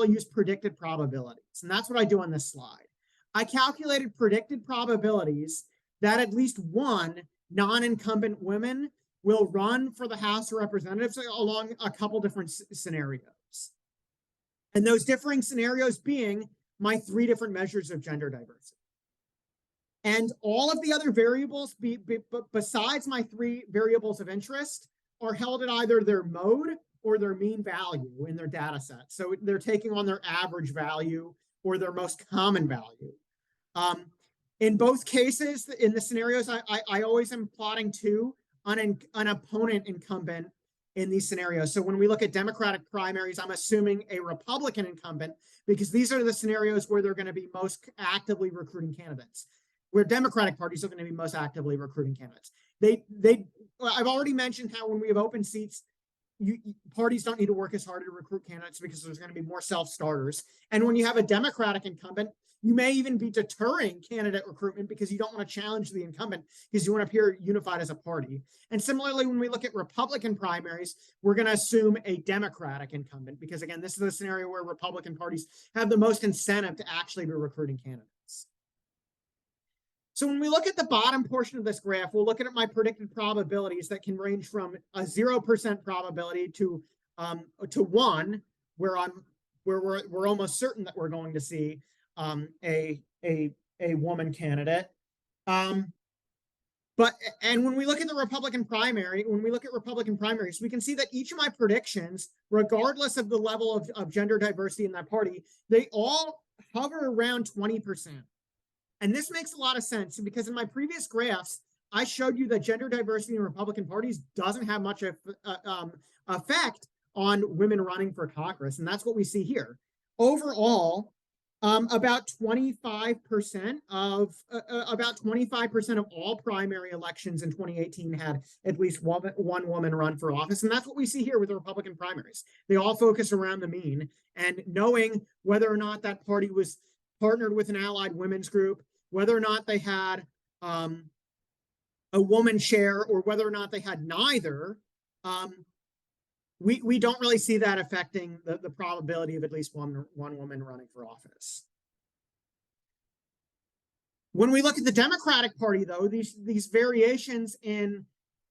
use predicted probabilities. And that's what I do on this slide. I calculated predicted probabilities that at least one non-incumbent woman will run for the House of Representatives along a couple different scenarios. And those differing scenarios being my 3 different measures of gender diversity. And all of the other variables besides my 3 variables of interest are held at either their mode or their mean value in their data set. So they're taking on their average value or their most common value. In both cases, in the scenarios, I always am plotting 2 on an opponent incumbent in these scenarios. So when we look at Democratic primaries, I'm assuming a Republican incumbent, because these are the scenarios where they're going to be most actively recruiting candidates, where Democratic parties are going to be most actively recruiting candidates. I've already mentioned how when we have open seats, parties don't need to work as hard to recruit candidates because there's going to be more self-starters. And when you have a Democratic incumbent, you may even be deterring candidate recruitment because you don't want to challenge the incumbent, because you want to appear unified as a party. And similarly, when we look at Republican primaries, we're going to assume a Democratic incumbent, because again, this is a scenario where Republican parties have the most incentive to actually be recruiting candidates. So when we look at the bottom portion of this graph, we'll look at my predicted probabilities that can range from a 0% probability to 1, where we're almost certain that we're going to see a woman candidate. And when we look at the Republican primary, we can see that each of my predictions, regardless of the level of gender diversity in that party, they all hover around 20%. And this makes a lot of sense, because in my previous graphs, I showed you that gender diversity in Republican parties doesn't have much effect on women running for Congress. And that's what we see here. Overall, about 25% of all primary elections in 2018 had at least one woman run for office. And that's what we see here with the Republican primaries. They all focus around the mean, and knowing whether or not that party was partnered with an allied women's group, whether or not they had a woman chair, or whether or not they had neither, we don't really see that affecting the probability of at least one woman running for office. When we look at the Democratic Party, though, these variations in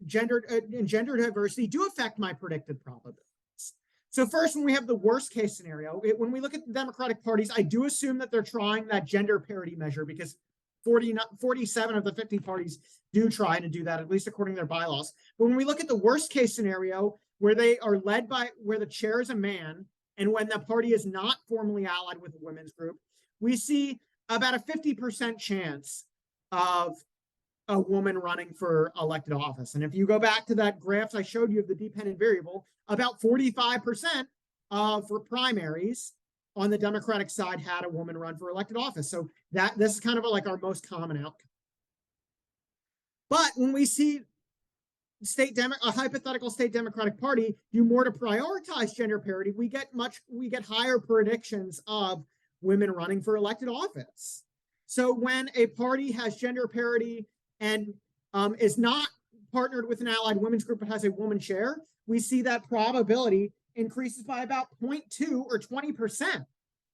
gender diversity do affect my predicted probabilities. So first, when we have the worst case scenario, when we look at the Democratic parties, I do assume that they're trying that gender parity measure, because 47 of the 50 parties do try to do that, at least according to their bylaws. But when we look at the worst case scenario, where they are led by, where the chair is a man, and when the party is not formally allied with a women's group, we see about a 50% chance of a woman running for elected office. And if you go back to that graph I showed you of the dependent variable, about 45% for primaries on the Democratic side had a woman run for elected office. So this is kind of like our most common outcome. But when we see a hypothetical state Democratic Party do more to prioritize gender parity, we get higher predictions of women running for elected office. So when a party has gender parity and is not partnered with an allied women's group but has a woman chair, we see that probability increases by about 0.2 or 20%.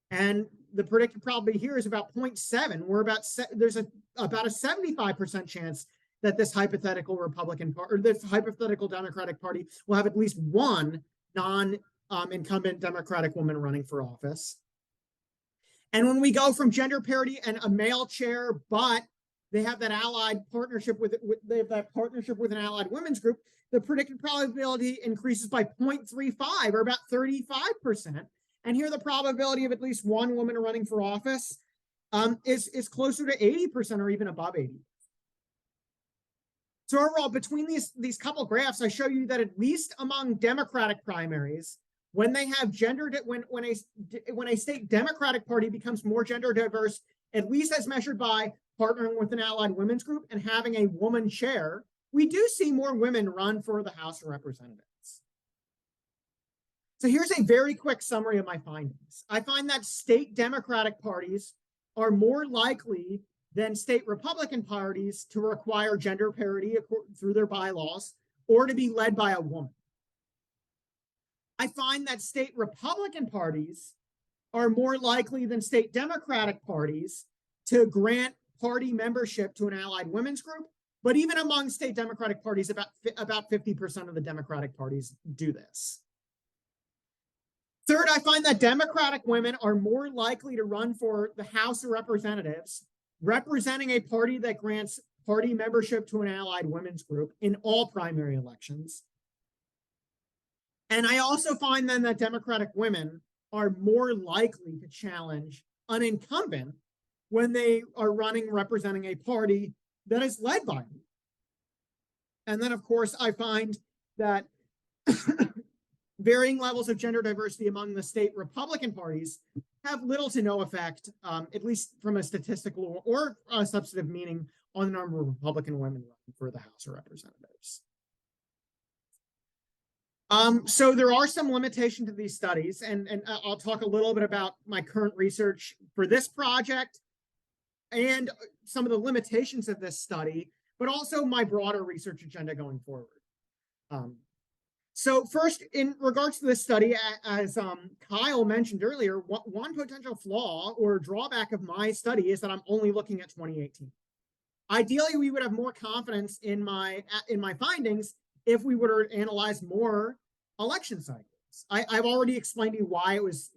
And the predicted probability here is about 0.7. There's about a 75% chance that this hypothetical Republican Party, or this hypothetical Democratic Party, will have at least one non-incumbent Democratic woman running for office. And when we go from gender parity and a male chair, but they have that allied partnership with an allied women's group, the predicted probability increases by 0.35 or about 35%. And here the probability of at least one woman running for office is closer to 80% or even above 80%. So overall, between these couple graphs, I show you that at least among Democratic primaries, when they have when a state Democratic Party becomes more gender diverse, at least as measured by partnering with an allied women's group and having a woman chair, we do see more women run for the House of Representatives. So here's a very quick summary of my findings. I find that state Democratic parties are more likely than state Republican parties to require gender parity through their bylaws or to be led by a woman. I find that state Republican parties are more likely than state Democratic parties to grant party membership to an allied women's group, but even among state Democratic parties, about 50% of the Democratic parties do this. Third, I find that Democratic women are more likely to run for the House of Representatives, representing a party that grants party membership to an allied women's group in all primary elections. And I also find then that Democratic women are more likely to challenge an incumbent when they are representing a party that is led by them. And then, of course, I find that varying levels of gender diversity among the state Republican parties have little to no effect, at least from a statistical or a substantive meaning, on the number of Republican women running for the House of Representatives. So there are some limitations to these studies, and I'll talk a little bit about my current research for this project and some of the limitations of this study, but also my broader research agenda going forward. So first, in regards to this study, as Kyle mentioned earlier, one potential flaw or drawback of my study is that I'm only looking at 2018. Ideally, we would have more confidence in my findings if we were to analyze more election cycles. I've already explained to you why it was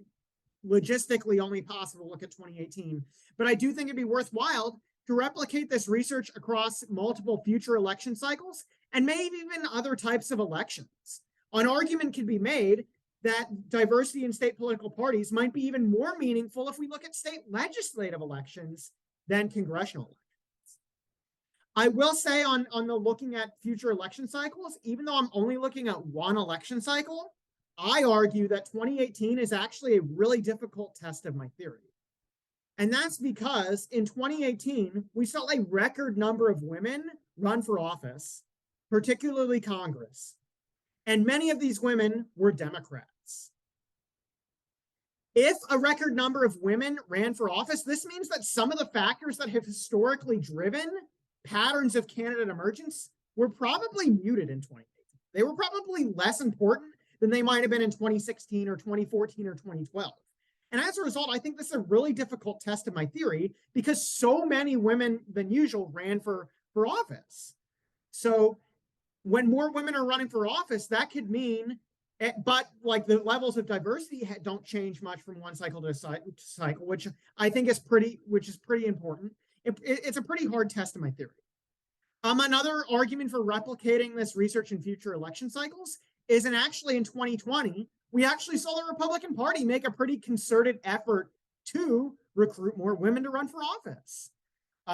logistically only possible to look at 2018, but I do think it'd be worthwhile to replicate this research across multiple future election cycles and maybe even other types of elections. An argument could be made that diversity in state political parties might be even more meaningful if we look at state legislative elections than congressional elections. I will say on the looking at future election cycles, even though I'm only looking at one election cycle, I argue that 2018 is actually a really difficult test of my theory. And that's because in 2018, we saw a record number of women run for office, particularly Congress. And many of these women were Democrats. If a record number of women ran for office, this means that some of the factors that have historically driven patterns of candidate emergence were probably muted in 2018. They were probably less important than they might have been in 2016 or 2014 or 2012. And as a result, I think this is a really difficult test of my theory because so many women than usual ran for office. So when more women are running for office, that could mean, but like the levels of diversity don't change much from one cycle to cycle, which I think is pretty important. It's a pretty hard test of my theory. Another argument for replicating this research in future election cycles is actually in 2020, we actually saw the Republican Party make a pretty concerted effort to recruit more women to run for office.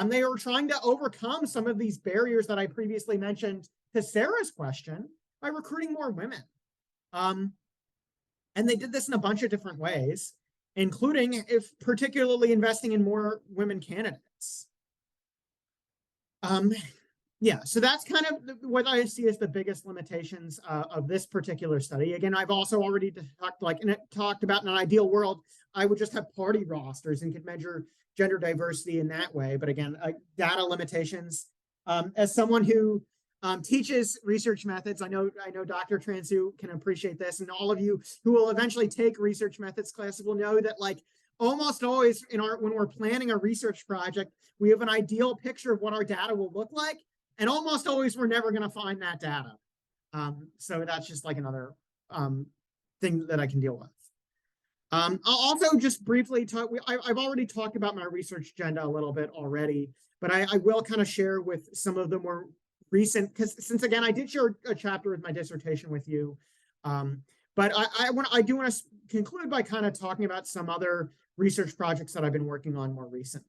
They were trying to overcome some of these barriers that I previously mentioned to Sarah's question by recruiting more women. And they did this in a bunch of different ways, including particularly investing in more women candidates. Yeah, so that's kind of what I see as the biggest limitations of this particular study. Again, I've also already talked about in an ideal world, I would just have party rosters and could measure gender diversity in that way. But again, data limitations. As someone who teaches research methods. I know Dr. Transu can appreciate this, and all of you who will eventually take research methods classes will know that like almost always when we're planning a research project, we have an ideal picture of what our data will look like, and almost always we're never going to find that data. So that's just like another thing that I can deal with. I'll also just briefly talk, I've already talked about my research agenda a little bit already, but I will kind of share with some of the more recent, because since again, I did share a chapter with my dissertation with you, but I do want to conclude by kind of talking about some other research projects that I've been working on more recently.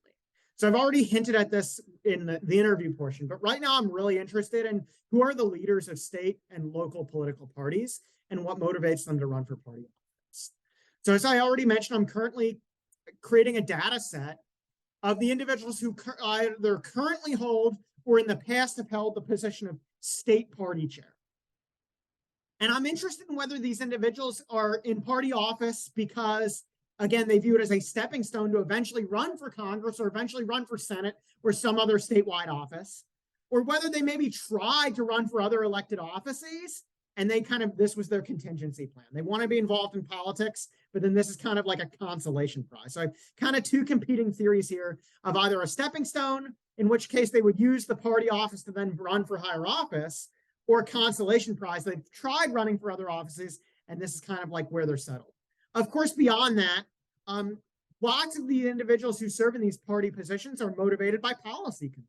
So I've already hinted at this in the interview portion, but right now I'm really interested in who are the leaders of state and local political parties and what motivates them to run for party office. So as I already mentioned, I'm currently creating a data set of the individuals who either currently hold or in the past have held the position of state party chair. And I'm interested in whether these individuals are in party office because, again, they view it as a stepping stone to eventually run for Congress or eventually run for Senate or some other statewide office, or whether they maybe tried to run for other elected offices and they kind of, this was their contingency plan. They want to be involved in politics, but then this is kind of like a consolation prize. So I have kind of two competing theories here of either a stepping stone, in which case they would use the party office to then run for higher office, or a consolation prize. They've tried running for other offices, and this is kind of like where they're settled. Of course, beyond that, lots of the individuals who serve in these party positions are motivated by policy concerns.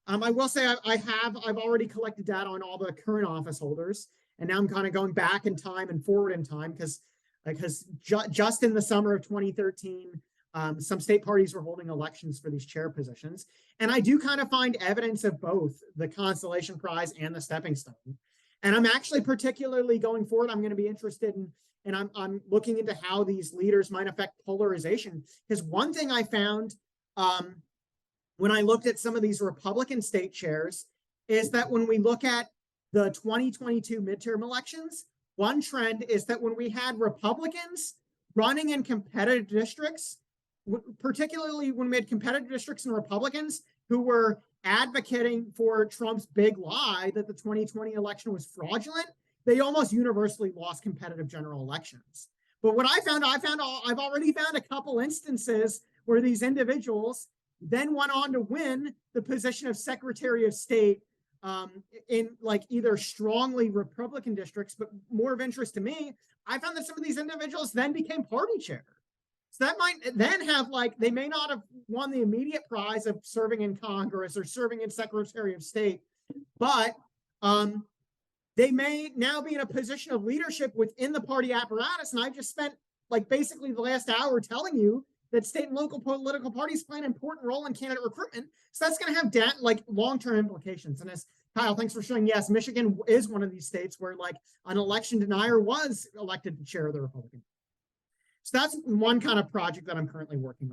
I will say I've already collected data on all the current office holders, and now I'm kind of going back in time and forward in time because just in the summer of 2013, some state parties were holding elections for these chair positions. And I do kind of find evidence of both the consolation prize and the stepping stone. And I'm actually particularly going forward, I'm going to be interested in, and I'm looking into how these leaders might affect polarization. Because one thing I found when I looked at some of these Republican state chairs is that when we look at the 2022 midterm elections, one trend is that when we had Republicans running in competitive districts, particularly when we had competitive districts and Republicans who were advocating for Trump's big lie that the 2020 election was fraudulent, they almost universally lost competitive general elections. But what I've already found a couple instances where these individuals then went on to win the position of Secretary of State in like either strongly Republican districts, but more of interest to me, I found that some of these individuals then became party chair. So that might then have like, they may not have won the immediate prize of serving in Congress or serving in Secretary of State, but they may now be in a position of leadership within the party apparatus. And I just spent like basically the last hour telling you that state and local political parties play an important role in candidate recruitment. So that's going to have like long-term implications. And as Kyle, thanks for showing, yes, Michigan is one of these states where like an election denier was elected to chair the Republican. So that's one kind of project that I'm currently working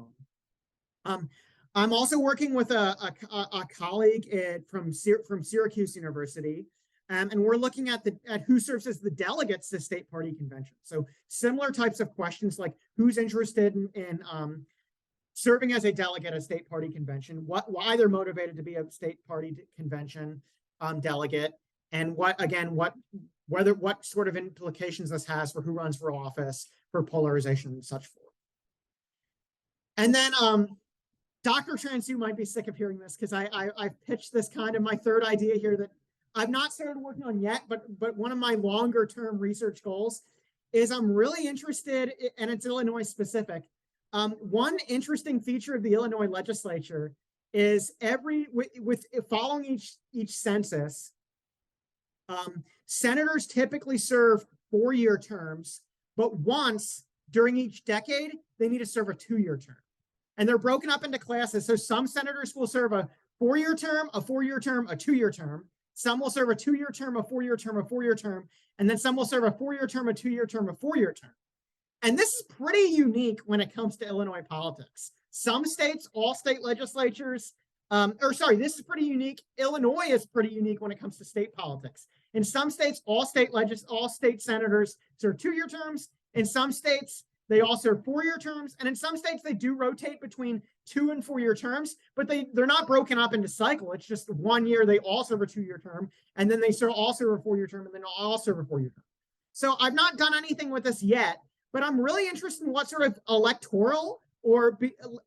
on. I'm also working with a colleague from Syracuse University, and we're looking at who serves as the delegates to state party convention. So similar types of questions like who's interested in serving as a delegate at state party convention, why they're motivated to be a state party convention delegate, and what sort of implications this has for who runs for office, for polarization and such forth. And then Dr. Transu might be sick of hearing this because I've pitched this kind of my third idea here that I've not started working on yet, but one of my longer term research goals is I'm really interested, and it's Illinois specific. One interesting feature of the Illinois legislature is following each census, senators typically serve 4-year terms, but once during each decade, they need to serve a 2-year term. And they're broken up into classes. So some senators will serve a 4-year term, a 4-year term, a 2-year term. Some will serve a 2-year term, a 4-year term, a 4-year term. And then some will serve a 4-year term, a 2-year term, a 4-year term. And this is pretty unique when it comes to Illinois politics. Some states, all state legislatures, this is pretty unique. Illinois is pretty unique when it comes to state politics. In some states, all state senators serve 2-year terms. In some states, They all serve 4-year terms. And in some states, they do rotate between 2 and 4-year terms, but they're not broken up into cycle. It's just 1 year, they all serve a 2-year term, and then they all serve a 4-year term, and then all serve a 4-year term. So I've not done anything with this yet, but I'm really interested in what sort of electoral or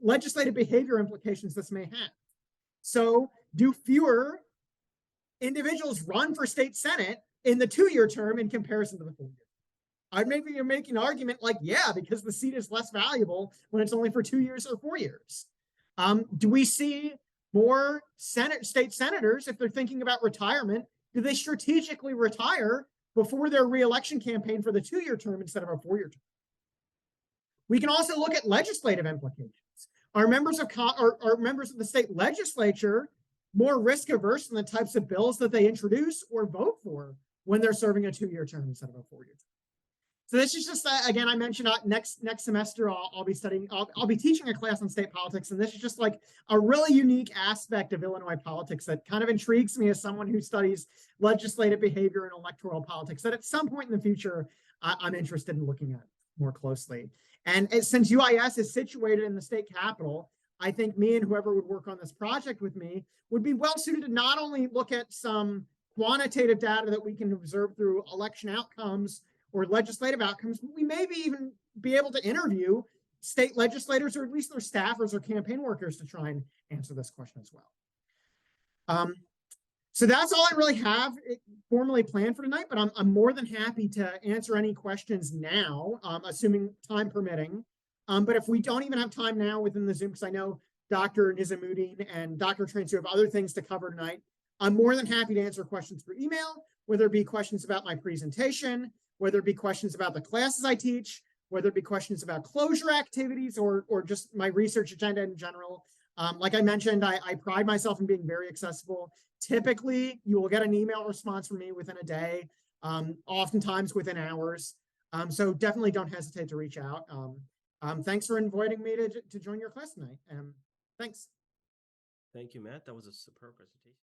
legislative behavior implications this may have. So do fewer individuals run for state senate in the 2-year term in comparison to the 4-year? I'd maybe you're making an argument like, yeah, because the seat is less valuable when it's only for 2 years or 4 years. Do we see more state senators, if they're thinking about retirement, do they strategically retire before their re-election campaign for the 2-year term instead of a 4-year term? We can also look at legislative implications. Are members of the state legislature more risk averse in the types of bills that they introduce or vote for when they're serving a 2-year term instead of a 4-year term? So this is just, again, I mentioned next semester I'll be studying, I'll be teaching a class on state politics, and this is just like a really unique aspect of Illinois politics that kind of intrigues me as someone who studies legislative behavior and electoral politics, that at some point in the future, I'm interested in looking at more closely. And since UIS is situated in the state capitol, I think me and whoever would work on this project with me would be well suited to not only look at some quantitative data that we can observe through election outcomes or legislative outcomes, but we maybe even be able to interview state legislators or at least their staffers or campaign workers to try and answer this question as well. So that's all I really have formally planned for tonight, but I'm more than happy to answer any questions now, assuming time permitting. But if we don't even have time now within the Zoom, because I know Dr. Nizamuddin and Dr. Transu have other things to cover tonight, I'm more than happy to answer questions through email, whether it be questions about my presentation, whether it be questions about the classes I teach, whether it be questions about closure activities or just my research agenda in general. Like I mentioned, I pride myself in being very accessible. Typically, you will get an email response from me within a day, oftentimes within hours. So definitely don't hesitate to reach out. Thanks for inviting me to join your class tonight. Thanks. Thank you, Matt. That was a superb presentation.